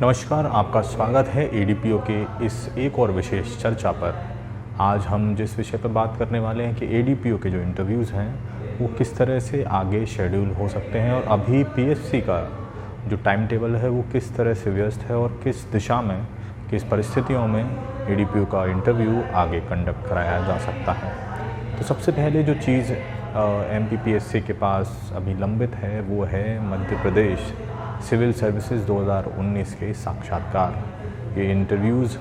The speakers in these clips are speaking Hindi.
नमस्कार, आपका स्वागत है एडीपीओ के इस एक और विशेष चर्चा पर। आज हम जिस विषय पर बात करने वाले हैं कि एडीपीओ के जो इंटरव्यूज़ हैं वो किस तरह से आगे शेड्यूल हो सकते हैं और अभी पीएससी का जो टाइम टेबल है वो किस तरह से व्यस्त है और किस दिशा में, किस परिस्थितियों में एडीपीओ का इंटरव्यू आगे कंडक्ट कराया जा सकता है। तो सबसे पहले जो चीज़ एमपीपीएससी के पास अभी लंबित है वो है मध्य प्रदेश सिविल सर्विसेज 2019 के साक्षात्कार। ये इंटरव्यूज़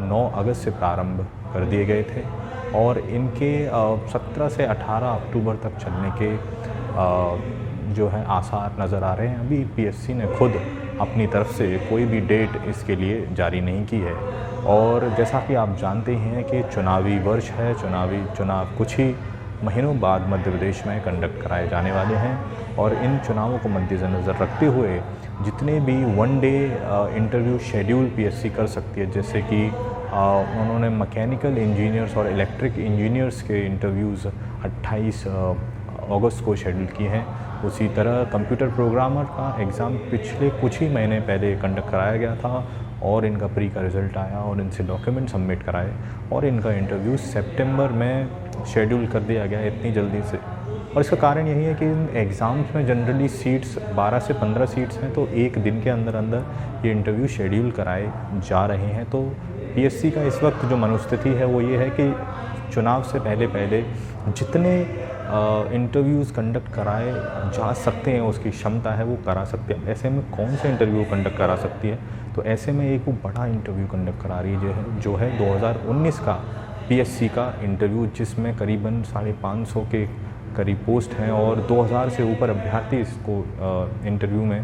9 अगस्त से प्रारंभ कर दिए गए थे और इनके 17 से 18 अक्टूबर तक चलने के जो है आसार नज़र आ रहे हैं। अभी पीएससी ने खुद अपनी तरफ से कोई भी डेट इसके लिए जारी नहीं की है और जैसा कि आप जानते हैं कि चुनावी वर्ष है, चुनाव कुछ ही महीनों बाद मध्य प्रदेश में कंडक्ट कराए जाने वाले हैं और इन चुनावों को मद्देनज़र रखते हुए जितने भी one day interview schedule PSC कर सकती है, जैसे कि उन्होंने मैकेनिकल इंजीनियर्स और इलेक्ट्रिक इंजीनियर्स के इंटरव्यूज़ 28 अगस्त को शेड्यूल किए हैं। उसी तरह कंप्यूटर प्रोग्रामर का एग्ज़ाम पिछले कुछ ही महीने पहले कंडक्ट कराया गया था और इनका प्री का रिज़ल्ट आया और इनसे डॉक्यूमेंट सबमिट कराए और इनका इंटरव्यू सितंबर में शेड्यूल कर दिया गया इतनी जल्दी से। और इसका कारण यही है कि इन एग्ज़ाम्स में जनरली सीट्स 12 से 15 सीट्स हैं, तो एक दिन के अंदर अंदर ये इंटरव्यू शेड्यूल कराए जा रहे हैं। तो पीएससी का इस वक्त जो मनोस्थिति है वो ये है कि चुनाव से पहले जितने इंटरव्यूज़ कंडक्ट कराए जा सकते हैं उसकी क्षमता है वो करा सकते हैं। ऐसे में कौन से इंटरव्यू कंडक्ट करा सकती है? तो ऐसे में एक वो बड़ा इंटरव्यू कंडक्ट करा रही है जो है 2019 का पीएससी का इंटरव्यू, जिसमें करीबन 550 के करीब पोस्ट हैं और 2000 से ऊपर अभ्यर्थी इसको इंटरव्यू में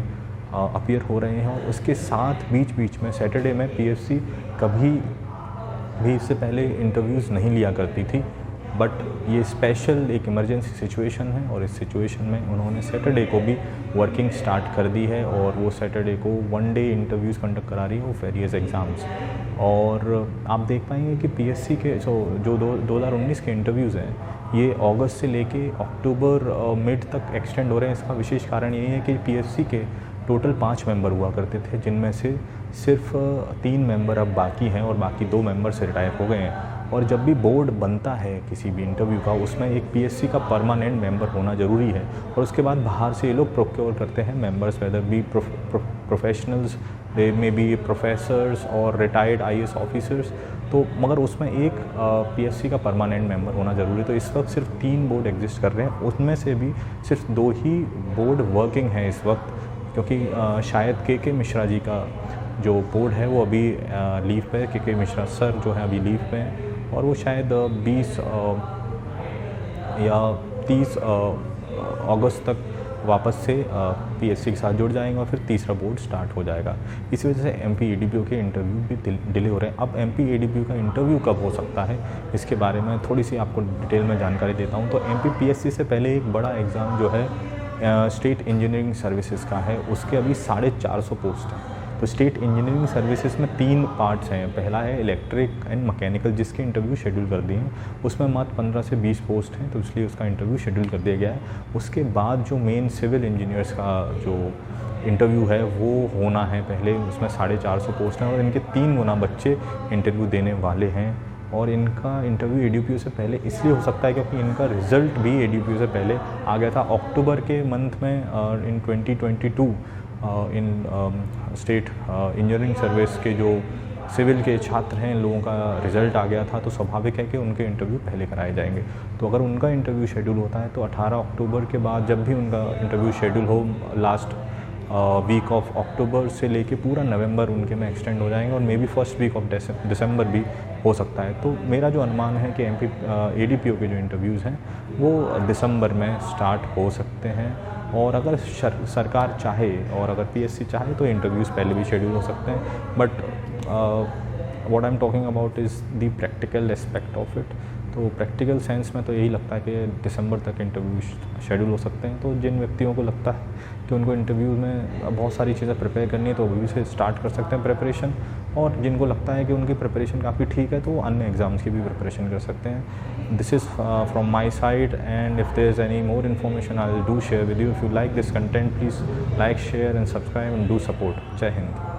अपीयर हो रहे हैं। और उसके साथ बीच में सैटरडे में पीएससी कभी भी इससे पहले इंटरव्यूज़ नहीं लिया करती थी, बट ये स्पेशल एक इमरजेंसी सिचुएशन है और इस सिचुएशन में उन्होंने सैटरडे को भी वर्किंग स्टार्ट कर दी है और वो सैटरडे को वन डे इंटरव्यूज़ कंडक्ट करा रही है वो वेरियस एग्ज़ाम्स। और आप देख पाएंगे कि पीएससी के जो 2019 के इंटरव्यूज़ हैं ये अगस्त से लेके अक्टूबर मिड तक एक्सटेंड हो रहे हैं। इसका विशेष कारण यही है कि पीएससी के टोटल 5 मेंबर हुआ करते थे, जिनमें से सिर्फ 3 मेंबर अब बाकी हैं और बाकी 2 मेंबर से रिटायर हो गए हैं। और जब भी बोर्ड बनता है किसी भी इंटरव्यू का उसमें एक पीएससी का परमानेंट मेंबर होना ज़रूरी है और उसके बाद बाहर से ये लोग प्रोक्योर करते हैं मेंबर्स, वेदर बी प्रोफेशनल्स, दे में बी प्रोफेसर्स और रिटायर्ड आईएएस ऑफिसर्स। तो मगर उसमें एक पीएससी का परमानेंट मेंबर होना ज़रूरी है। तो इस वक्त सिर्फ 3 बोर्ड एग्जिस्ट कर रहे हैं, उसमें से भी सिर्फ 2 ही बोर्ड वर्किंग हैं इस वक्त, क्योंकि शायद के मिश्रा जी का जो बोर्ड है वो अभी लीव पे है। के मिश्रा सर जो है अभी लीव पे हैं और वो शायद 20 या 30 अगस्त तक वापस से पीएससी के साथ जुड़ जाएंगे और फिर तीसरा बोर्ड स्टार्ट हो जाएगा। इसी वजह से एमपी एडीपीओ के इंटरव्यू भी डिले हो रहे हैं। अब एमपी एडीपीओ का इंटरव्यू कब हो सकता है इसके बारे में थोड़ी सी आपको डिटेल में जानकारी देता हूँ। तो एमपी पीएससी से पहले एक बड़ा एग्ज़ाम जो है स्टेट इंजीनियरिंग सर्विसेज का है, उसके अभी 450 पोस्ट हैं। तो स्टेट इंजीनियरिंग सर्विसेज में 3 पार्ट्स हैं। पहला है इलेक्ट्रिक एंड मैकेनिकल, जिसके इंटरव्यू शेड्यूल कर दिए हैं, उसमें मात्र 15 से 20 पोस्ट हैं, तो इसलिए उसका इंटरव्यू शेड्यूल कर दिया गया है। उसके बाद जो मेन सिविल इंजीनियर्स का जो इंटरव्यू है वो होना है पहले, उसमें 450 पोस्ट हैं और इनके 3 गुना बच्चे इंटरव्यू देने वाले हैं। और इनका इंटरव्यू एडीपीओ से पहले इसलिए हो सकता है क्योंकि इनका रिज़ल्ट भी एडीपीओ से पहले आ गया था अक्टूबर के मंथ में इन 2022 इन स्टेट इंजीनियरिंग सर्विस के जो सिविल के छात्र हैं इन लोगों का रिज़ल्ट आ गया था। तो स्वाभाविक है कि उनके इंटरव्यू पहले कराए जाएंगे। तो अगर उनका इंटरव्यू शेड्यूल होता है तो 18 अक्टूबर के बाद जब भी उनका इंटरव्यू शेड्यूल हो, लास्ट वीक ऑफ अक्टूबर से लेके पूरा नवंबर उनके में एक्सटेंड हो जाएंगे और maybe first week of December भी हो सकता है। तो मेरा जो अनुमान है कि एमपी एडीपीओ के जो इंटरव्यूज़ हैं वो दिसंबर में स्टार्ट हो सकते हैं और अगर सरकार चाहे और अगर पीएससी चाहे तो इंटरव्यूज़ पहले भी शेड्यूल हो सकते हैं। But what I am talking about is the practical aspect of it. तो प्रैक्टिकल सेंस में तो यही लगता है कि दिसंबर तक इंटरव्यू शेड्यूल हो सकते हैं। तो जिन व्यक्तियों को लगता है कि उनको इंटरव्यू में बहुत सारी चीज़ें प्रिपेयर करनी है तो अभी से स्टार्ट कर सकते हैं प्रिपरेशन, और जिनको लगता है कि उनकी प्रिपरेशन काफ़ी ठीक है तो वो अन्य एग्ज़ाम्स की भी प्रिपरेशन कर सकते हैं। This is from my side, and if there is any more information I will do share with you. If you like this content please like, share and subscribe and do support. जय हिंद।